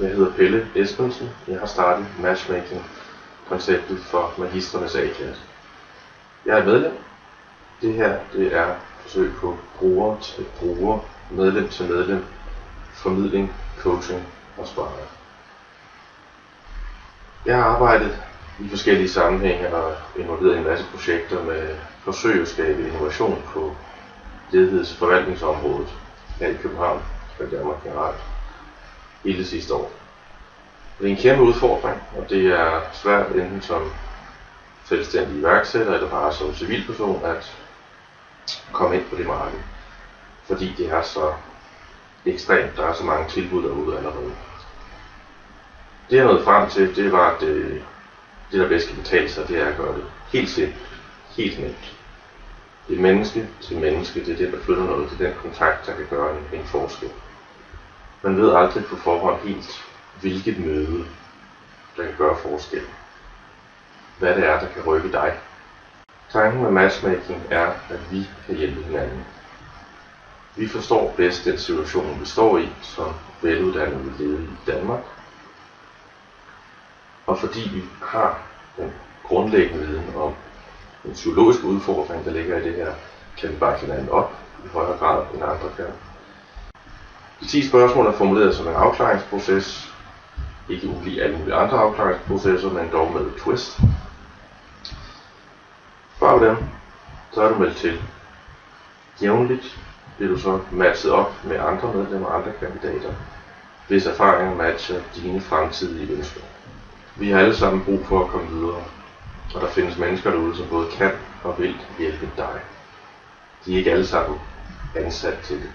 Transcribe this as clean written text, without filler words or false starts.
Jeg hedder Pelle Esbensen. Jeg har startet matchmaking-konceptet for Magistrenes A-klasse. Jeg er medlem. Det her er forsøg på bruger til bruger, medlem til medlem, formidling, coaching og sparring. Jeg har arbejdet i forskellige sammenhænge og involveret i en masse projekter med forsøg at skabe innovation på ledighedsforvaltningsområdet her i København og Danmark generelt hele det sidste år. Det er en kæmpe udfordring, og det er svært enten som selvstændig iværksætter eller bare som civilperson at komme ind på det marked, fordi det er så ekstremt, der er så mange tilbud derude allerede. Det jeg nåede frem til, det var, at det der bedst kan betale sig, det er at gøre det helt simpelt, helt nemt. Det er menneske til menneske, det er det, der flytter noget, det er den kontakt, der kan gøre en forskel. Man ved aldrig på forhånd helt, hvilket møde, der kan gøre forskel. Hvad det er, der kan rykke dig. Tanken med matchmaking er, at vi kan hjælpe hinanden. Vi forstår bedst den situation, vi står i som veluddannede ledige i Danmark. Og fordi vi har en grundlæggende viden om en psykologisk udfordring, der ligger i det her, kan vi bakke hinanden op i højere grad end andre kan. De 10 spørgsmål er formuleret som en afklaringsproces, ikke ulig alle mulige andre afklaringsprocesser, men dog med et twist. Svarer du dem, så er du meldt til. Jævnligt bliver du så matchet op med andre medlemmer og andre kandidater, hvis erfaringer matcher dine fremtidige ønsker. Vi har alle sammen brug for at komme videre, og der findes mennesker derude, som både kan og vil hjælpe dig. De er ikke alle sammen ansat til det.